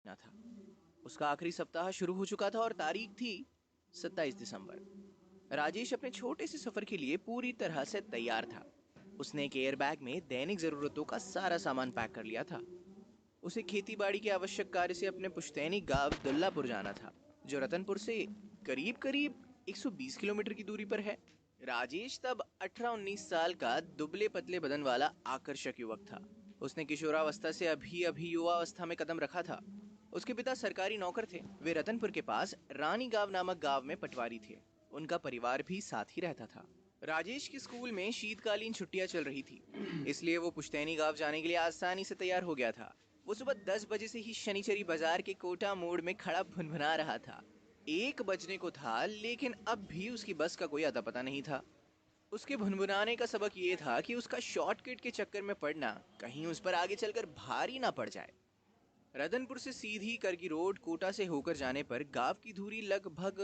ना था। उसका आखिरी सप्ताह शुरू हो चुका था और तारीख थी 27 दिसंबर। राजेश अपने छोटे से सफर के लिए पूरी तरह से तैयार था। उसने एक एयरबैग में दैनिक जरूरतों का सारा सामान पैक कर लिया था। उसे खेती बाड़ी के आवश्यक कार्य से अपने पुश्तैनी गांव दुल्लापुर जाना था, जो रतनपुर से करीब करीब 120 किलोमीटर की दूरी पर है। राजेश तब 18-19 साल का दुबले पतले बदन वाला आकर्षक युवक था। उसने किशोरावस्था से अभी अभी युवावस्था में कदम रखा था। उसके पिता सरकारी नौकर थे। वे रतनपुर के पास रानी गांव नामक गांव में पटवारी थे। उनका परिवार भी साथ ही रहता था। राजेश के स्कूल में शीतकालीन छुट्टियां चल रही थी, इसलिए वो पुश्तैनी गांव जाने के लिए आसानी से तैयार हो गया था। वो सुबह 10 बजे से ही शनिचरी बाजार के कोटा मोड़ में खड़ा भुनभुना रहा था। 1 बजने को था, लेकिन अब भी उसकी बस का कोई अता पता नहीं था। उसके भुनभुनाने का सबक ये था कि उसका शॉर्टकट के चक्कर में पड़ना कहीं उस पर आगे चलकर भारी ना पड़ जाए। रतनपुर से सीधी करगी रोड कोटा से होकर जाने पर गांव की दूरी लगभग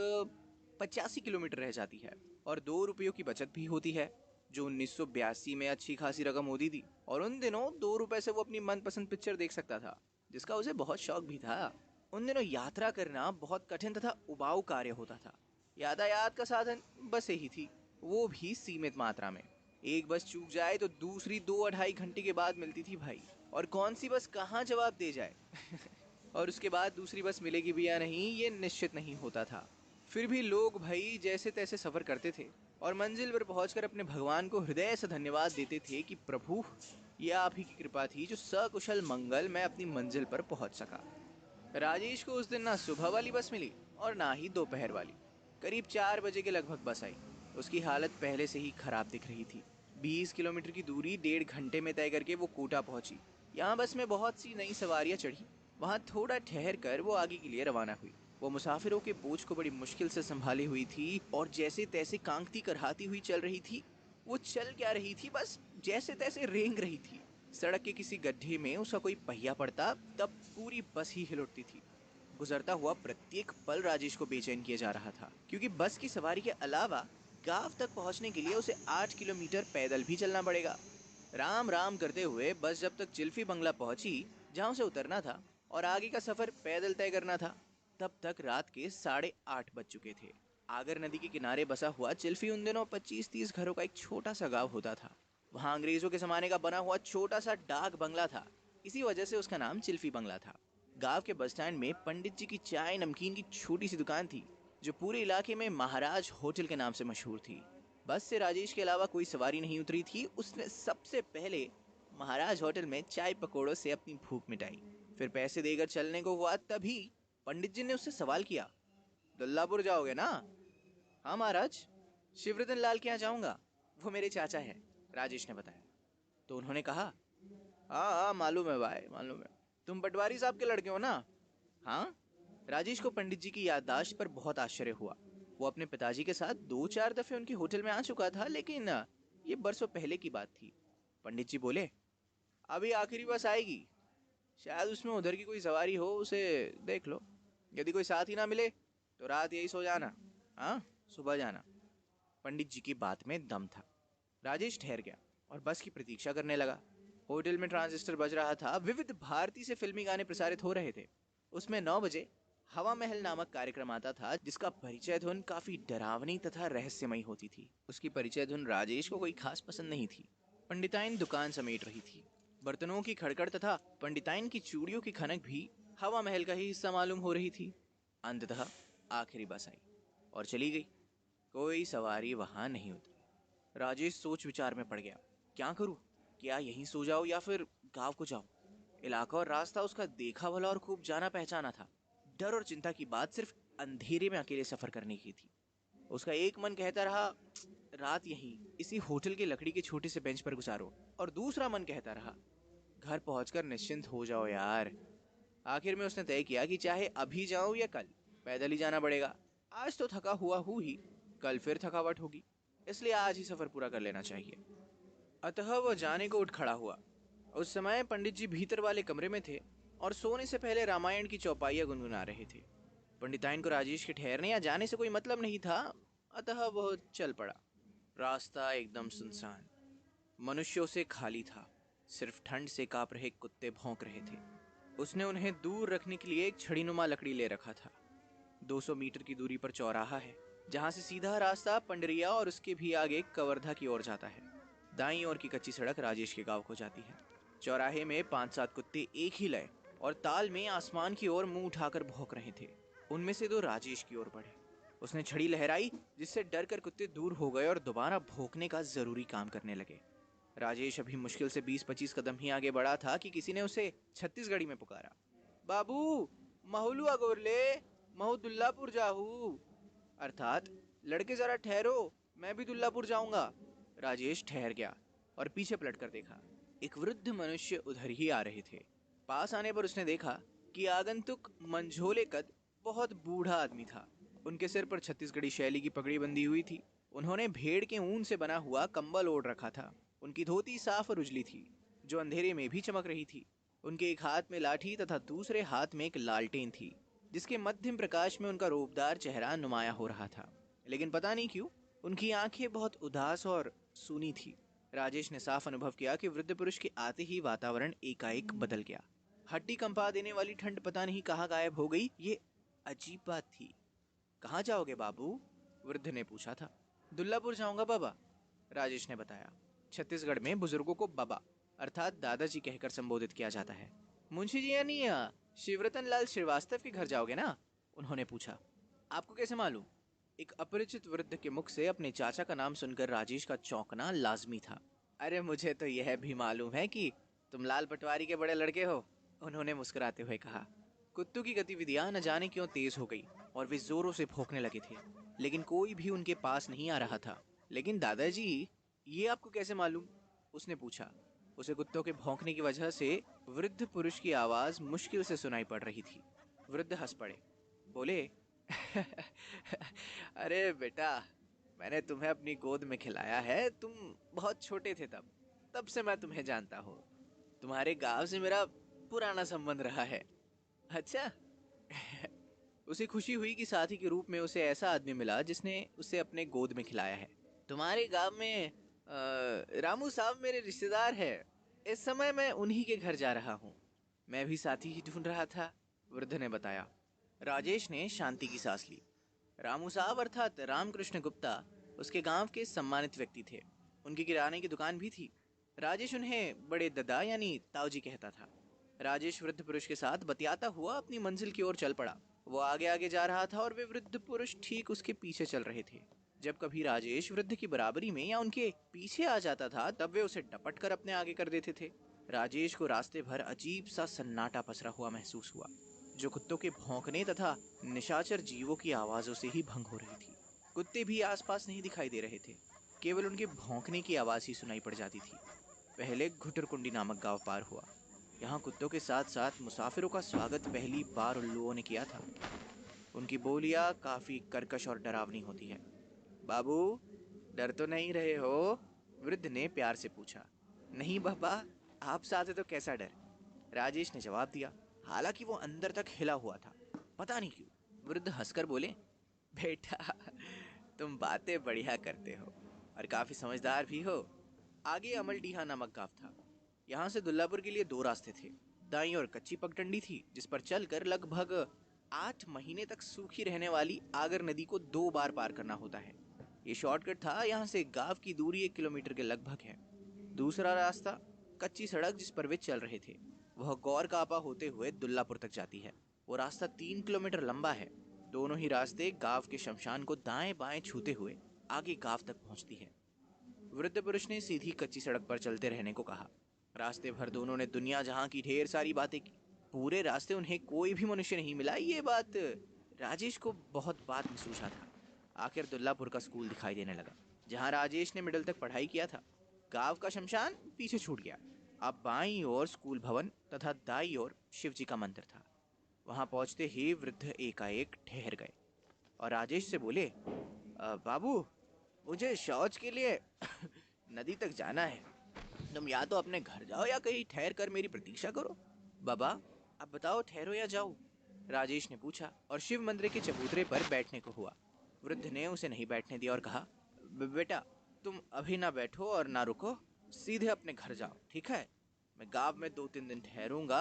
85 किलोमीटर रह जाती है और 2 रुपयों की बचत भी होती है, जो 1982 में अच्छी खासी रकम होती थी। और उन दिनों 2 रुपए से वो अपनी मनपसंद पिक्चर देख सकता था, जिसका उसे बहुत शौक भी था। उन दिनों यात्रा करना बहुत कठिन तथा उबाऊ कार्य होता था। यातायात का साधन बसें ही थी, वो भी सीमित मात्रा में। एक बस चूक जाए तो दूसरी 2-2.5 घंटे के बाद मिलती थी भाई। और कौन सी बस कहाँ जवाब दे जाए और उसके बाद दूसरी बस मिलेगी भी या नहीं, ये निश्चित नहीं होता था। फिर भी लोग भाई जैसे तैसे सफर करते थे और मंजिल पर पहुंचकर अपने भगवान को हृदय से धन्यवाद देते थे कि प्रभु, यह आप ही की कृपा थी जो सकुशल मंगल मैं अपनी मंजिल पर पहुंच सका। राजेश को उस दिन ना सुबह वाली बस मिली और ना ही दोपहर वाली। करीब 4 बजे के लगभग बस आई। उसकी हालत पहले से ही खराब दिख रही थी। 20 किलोमीटर की दूरी 1.5 घंटे में तय करके वो कोटा पहुंची। यहाँ बस में बहुत सी नई सवारियां चढ़ी। वहां थोड़ा ठहर कर वो आगे के लिए रवाना हुई। वो मुसाफिरों के बोझ को बड़ी मुश्किल से संभाली हुई थी और जैसे तैसे कांकती करहाती हुई चल रही थी। वो चल क्या रही थी, बस जैसे तैसे रेंग रही थी। सड़क के किसी गड्ढे में उसका कोई पहिया पड़ता तब पूरी बस ही हिल उठती थी। गुजरता हुआ प्रत्येक पल राजेश को बेचैन किया जा रहा था, क्योंकि बस की सवारी के अलावा गांव तक पहुंचने के लिए उसे 8 किलोमीटर पैदल भी चलना पड़ेगा। राम राम करते हुए बस जब तक चिल्फी बंगला पहुंची, जहां उसे उतरना था और आगे का सफर पैदल तय करना था, तब तक रात के 8:30 बज चुके थे। आगर नदी के किनारे बसा हुआ चिल्फी उन दिनों 25-30 घरों का एक छोटा सा गांव होता था। वहां अंग्रेजों के जमाने का बना हुआ छोटा सा डाक बंगला था। इसी वजह से उसका नाम चिल्फी बंगला था। गांव के बस स्टैंड में पंडित जी की चाय नमकीन की छोटी सी दुकान थी, जो पूरे इलाके में महाराज होटल के नाम से मशहूर थी। बस से राजेश के अलावा कोई सवारी नहीं उतरी थी। उसने सबसे पहले महाराज होटल में चाय पकौड़ों से अपनी भूख मिटाई। फिर पैसे देकर चलने को हुआ, तभी पंडित जी ने उससे सवाल किया, दुल्लापुर जाओगे ना? हाँ महाराज, शिवरतन लाल के यहाँ जाऊंगा, वो मेरे चाचा है, राजेश ने बताया। तो उन्होंने कहा, हाँ हाँ मालूम है भाई, मालूम है, तुम पटवारी साहब के लड़के हो ना? हाँ। राजेश को पंडित जी की याददाश्त पर बहुत आश्चर्य हुआ। वो अपने पिताजी के साथ 2-4 दफे उनके होटल में आ चुका था, लेकिन ये बरसों पहले की बात थी। पंडित जी बोले, अभी आखिरी बस आएगी, शायद उसमें उधर की कोई सवारी हो, उसे देख लो। यदि कोई साथ ही ना मिले तो रात यही सो जाना, हाँ, सुबह जाना। पंडित जी की बात में दम था। राजेश ठहर गया और बस की प्रतीक्षा करने लगा। होटल में ट्रांजिस्टर बज रहा था। विविध भारती से फिल्मी गाने प्रसारित हो रहे थे। उसमें 9 बजे हवा महल नामक कार्यक्रम आता था, जिसका परिचय धुन काफी डरावनी तथा रहस्यमयी होती थी। उसकी परिचय धुन राजेश को कोई खास पसंद नहीं थी। पंडिताइन दुकान समेट रही थी। बर्तनों की खड़खड़ तथा पंडिताइन की चूड़ियों की खनक भी हवा महल का ही हिस्सा मालूम हो रही थी। अंततः आखिरी बस आई और चली गई। कोई सवारी वहां नहीं उतरी। राजेश सोच विचार में पड़ गया। क्या करूं? क्या यहीं सो जाऊं या फिर गांव को जाऊं? इलाका और रास्ता उसका देखा भला और खूब जाना पहचाना था। डर और चिंता की बात सिर्फ अंधेरे में अकेले सफर करने की थी। उसका एक मन कहता रहा, रात यहीं इसी होटल के लकड़ी के छोटे से बेंच पर गुजारो, और दूसरा मन कहता रहा, घर पहुंचकर निश्चिंत हो जाओ यार। आखिर में उसने तय किया कि चाहे अभी जाऊं या कल, पैदल ही जाना पड़ेगा। आज तो थका हुआ हूं ही, कल फिर थकावट होगी, इसलिए आज ही सफर पूरा कर लेना चाहिए। अतः वह जाने को उठ खड़ा हुआ। उस समय पंडित जी भीतर वाले कमरे में थे और सोने से पहले रामायण की चौपाइयां गुनगुना रहे थे। पंडिताइन को राजेश के ठहरने या जाने से कोई मतलब नहीं था, अतः वह चल पड़ा। रास्ता एकदम सुनसान, मनुष्यों से खाली था। सिर्फ ठंड से कांप रहे कुत्ते भौंक रहे थे। उसने उन्हें दूर रखने के लिए एक छड़ीनुमा लकड़ी ले रखा था। 200 मीटर की दूरी पर चौराहा है, जहां से सीधा रास्ता पंडरिया और उसके भी आगे कवर्धा की ओर जाता है। दाईं ओर की कच्ची सड़क राजेश के गांव को जाती है। चौराहे में 5-7 कुत्ते एक ही लय और ताल में आसमान की ओर मुंह उठाकर भौंक रहे थे। उनमें से 2 राजेश की ओर बढ़े। उसने छड़ी लहराई, जिससे डर कर कुत्ते दूर हो गए और दोबारा भौंकने का जरूरी काम करने लगे। राजेश अभी मुश्किल से 20-25 कदम ही आगे बढ़ा था कि किसी ने उसे छत्तीसगढ़ी में पुकारा, बाबू, महलू अगोरले, महू दुल्लापुर जाहू। अर्थात, लड़के जरा ठहरो, मैं भी दुल्लापुर जाऊंगा। राजेश ठहर गया और पीछे पलट कर देखा। एक वृद्ध मनुष्य उधर ही आ रहे थे। पास आने पर उसने देखा कि आगंतुक मंझोले कद बहुत बूढ़ा आदमी था। उनके सिर पर छत्तीसगढ़ी शैली की पगड़ी बंधी हुई थी। उन्होंने भेड़ के ऊन से बना हुआ कंबल ओढ़ रखा था। उनकी धोती साफ और उजली थी, जो अंधेरे में भी चमक रही थी। उनके एक हाथ में लाठी तथा दूसरे हाथ में एक लालटेन थी, जिसके मध्यम प्रकाश में उनका रूपदार चेहरा नुमाया हो रहा था। लेकिन पता नहीं क्यों उनकी आंखें बहुत उदास और सूनी थी। राजेश ने साफ अनुभव किया कि वृद्ध पुरुष के आते ही वातावरण एकाएक बदल गया। हड्डी कंपा देने वाली ठंड पता नहीं कहाँ गायब हो गई। ये अजीब बात थी। कहाँ जाओगे बाबू? वृद्ध ने पूछा था। दुल्लापुर जाऊंगा बाबा, राजेश ने बताया। छत्तीसगढ़ में बुजुर्गों को बाबा अर्थात दादाजी कहकर संबोधित किया जाता है। मुंशी जी यानी शिवरतन लाल श्रीवास्तव के घर जाओगे ना? उन्होंने पूछा। आपको कैसे मालूम? एक अपरिचित वृद्ध के मुख से अपने चाचा का नाम सुनकर राजेश का चौंकना लाजमी था। अरे मुझे तो यह भी मालूम है कि तुम लाल पटवारी के बड़े लड़के हो, उन्होंने मुस्कुराते हुए कहा। कुत्तों की गतिविधियां न जाने क्यों तेज हो गई और वे जोरों से भौंकने लगे थे, लेकिन कोई भी उनके पास नहीं आ रहा था। लेकिन दादाजी, ये आपको कैसे मालूम? उसने पूछा। उसे कुत्तों के भौंकने की वजह से वृद्ध पुरुष की आवाज मुश्किल से सुनाई पड़ रही थी। वृद्ध हंस पड़े, बोले, अरे बेटा, मैंने तुम्हें अपनी गोद में खिलाया है। तुम बहुत छोटे थे तब से मैं तुम्हें जानता हूँ। तुम्हारे गांव से मेरा पुराना संबंध रहा है। अच्छा। उसे खुशी हुई कि साथी के रूप में उसे ऐसा आदमी मिला जिसने उसे अपने गोद में खिलाया है। तुम्हारे गांव में रामू साहब मेरे रिश्तेदार है। इस समय मैं उन्हीं के घर जा रहा हूँ। मैं भी साथी ही ढूंढ रहा था, वृद्ध ने बताया। राजेश ने शांति की सांस ली। रामू साहब अर्थात रामकृष्ण गुप्ता उसके गांव के सम्मानित व्यक्ति थे। उनकी किराने की दुकान भी थी। राजेश उन्हें बड़े ददा यानी ताऊजी कहता था। राजेश वृद्ध पुरुष के साथ बतियाता हुआ अपनी मंजिल की ओर चल पड़ा। वो आगे आगे जा रहा था और वे वृद्ध पुरुष ठीक उसके पीछे चल रहे थे। जब कभी राजेश वृद्ध की बराबरी में या उनके पीछे आ जाता था, तब वे उसे डपट कर अपने आगे कर देते थे। राजेश को रास्ते भर अजीब सा सन्नाटा पसरा हुआ महसूस हुआ, जो कुत्तों के भौंकने तथा निशाचर जीवों की आवाजों से ही भंग हो रही थी। कुत्ते भी आसपास नहीं दिखाई दे रहे थे, केवल उनके भौंकने की आवाज ही सुनाई पड़ जाती थी। पहले घुटरकुंडी नामक गांव पार हुआ। यहाँ कुत्तों के साथ साथ मुसाफिरों का स्वागत पहली बार उन लोगों ने किया था। उनकी बोलियां काफी कर्कश और डरावनी होती है। बाबू, डर तो नहीं रहे हो? वृद्ध ने प्यार से पूछा। नहीं बाबा, आप साथ हैं तो कैसा डर, राजेश ने जवाब दिया। हालांकि वो अंदर तक हिला हुआ था, पता नहीं क्यों। वृद्ध हंसकर बोले, बेटा, तुम बातें बढ़िया करते हो और काफी समझदार भी हो। आगे अमलडीहा नामक गांव था। यहाँ से दुल्लापुर के लिए 2 रास्ते थे। दाईं ओर कच्ची पगडंडी थी, जिस पर चलकर लगभग 8 महीने तक सूखी रहने वाली आगर नदी को 2 बार पार करना होता है। ये शॉर्टकट था। यहाँ से गांव की दूरी 1 किलोमीटर के लगभग है। दूसरा रास्ता, कच्ची सड़क जिस पर वे चल रहे थे, वह गौर कापा होते हुए दुल्लापुर तक जाती है। वो रास्ता 3 किलोमीटर लंबा है। दोनों ही रास्ते गांव के शमशान को दाएं बाएं छूते हुए आगे गांव तक पहुंचती है। वृद्ध पुरुष ने सीधी कच्ची सड़क पर चलते रहने को कहा। रास्ते भर दोनों ने दुनिया जहां की ढेर सारी बातें की। पूरे रास्ते उन्हें कोई भी मनुष्य नहीं मिला। ये बात राजेश को बहुत बाद में सूझा था। आखिर दुल्लापुर का स्कूल दिखाई देने लगा, जहां राजेश ने मिडिल तक पढ़ाई किया था। गांव का शमशान पीछे छूट गया। अब बाईं ओर स्कूल भवन तथा दाईं ओर शिव जी का मंदिर था। वहां पहुंचते ही वृद्ध एकाएक ठहर गए और राजेश से बोले, बाबू, मुझे शौच के लिए नदी तक जाना है। तुम या तो अपने घर जाओ या कहीं ठहर कर मेरी प्रतीक्षा करो। बाबा, अब बताओ, ठहरो या जाओ? राजेश ने पूछा और शिव मंदिर के चबूतरे पर बैठने को हुआ। वृद्ध ने उसे नहीं बैठने दिया और कहा, बेटा, तुम अभी ना बैठो और ना रुको, सीधे अपने घर जाओ, ठीक है? मैं गांव में 2-3 दिन ठहरूंगा,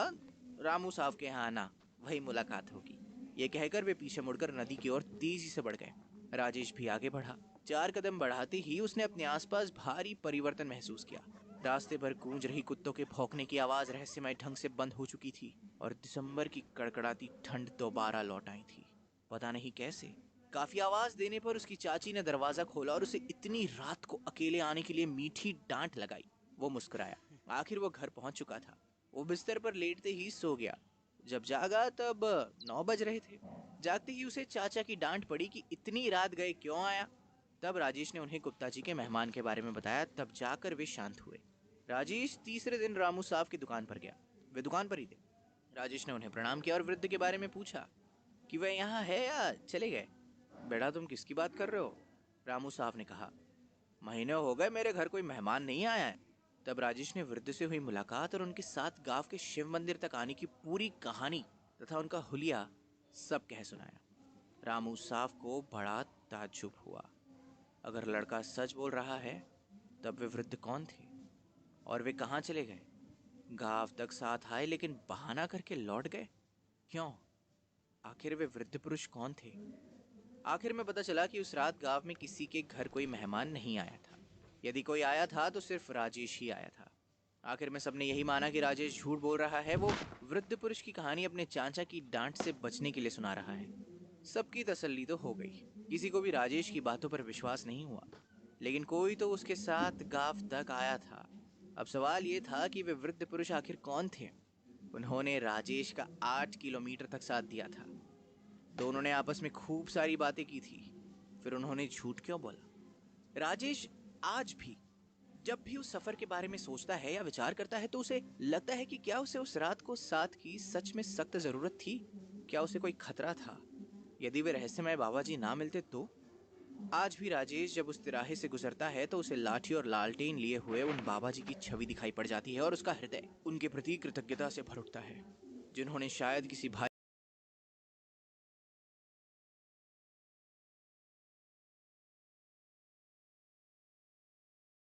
रामू साहब के यहाँ आना, वही मुलाकात होगी। ये कहकर वे पीछे मुड़कर नदी की ओर तेजी से बढ़ गए। राजेश भी आगे बढ़ा। 4 कदम बढ़ाते ही उसने अपने आसपास भारी परिवर्तन महसूस किया। रास्ते भर गूंज रही कुत्तों के भौंकने की आवाज रहस्यमय ढंग से बंद हो चुकी थी और दिसंबर की कड़कड़ाती ठंड दोबारा लौट आई थी। पता नहीं कैसे। काफी आवाज देने पर उसकी चाची ने दरवाजा खोला और उसे इतनी रात को अकेले आने के लिए मीठी डांट लगाई। वो मुस्कुराया। आखिर वो घर पहुंच चुका था। वो बिस्तर पर लेटते ही सो गया। जब जागा तब 9 बज रहे थे। जागते ही उसे चाचा की डांट पड़ी कि इतनी रात गए क्यों आया। तब राजेश ने उन्हें गुप्ता जी के मेहमान के बारे में बताया। तब जाकर वे शांत हुए। राजेश तीसरे दिन रामू साहब की दुकान पर गया। वे दुकान पर ही थे। राजेश ने उन्हें प्रणाम किया और वृद्ध के बारे में पूछा कि वह यहाँ है या चले गए। बेटा, तुम किसकी बात कर रहे हो? रामू साहब ने कहा। महीने हो गए मेरे घर कोई मेहमान नहीं आया है। तब राजेश ने वृद्ध से हुई मुलाकात और उनके साथ गांव के शिव मंदिर तक आने की पूरी कहानी तथा उनका हुलिया सब कह सुनाया। रामू साहब को बड़ा ताज्जुब हुआ। अगर लड़का सच बोल रहा है तब वे वृद्ध कौन थे और वे कहाँ चले गए? गांव तक साथ आए लेकिन बहाना करके लौट गए, क्यों? आखिर वे वृद्ध पुरुष कौन थे? आखिर में पता चला कि उस रात गांव में किसी के घर कोई मेहमान नहीं आया था। यदि कोई आया था तो सिर्फ राजेश ही आया था। आखिर में सबने यही माना कि राजेश झूठ बोल रहा है। वो वृद्ध पुरुष की कहानी अपने चाचा की डांट से बचने के लिए सुना रहा है। सबकी तसल्ली तो हो गई। किसी को भी राजेश की बातों पर विश्वास नहीं हुआ, लेकिन कोई तो उसके साथ गांव तक आया था। अब सवाल ये था कि वे वृद्ध पुरुष आखिर कौन थे? उन्होंने राजेश का 8 किलोमीटर तक साथ दिया था। दोनों ने आपस में खूब सारी बातें की थी। फिर उन्होंने झूठ क्यों बोला? राजेश आज भी जब भी उस सफर के बारे में सोचता है या विचार करता है तो उसे लगता है कि क्या उसे उस रात को साथ की सच में सख्त जरूरत थी? क्या उसे कोई खतरा था? यदि वे रहस्यमय बाबा जी ना मिलते तो? आज भी राजेश जब उस तिराहे से गुजरता है तो उसे लाठी और लालटेन लिए हुए उन बाबा जी की छवि दिखाई पड़ जाती है और उसका हृदय उनके प्रति कृतज्ञता से भर उठता है, जिन्होंने शायद किसी भाई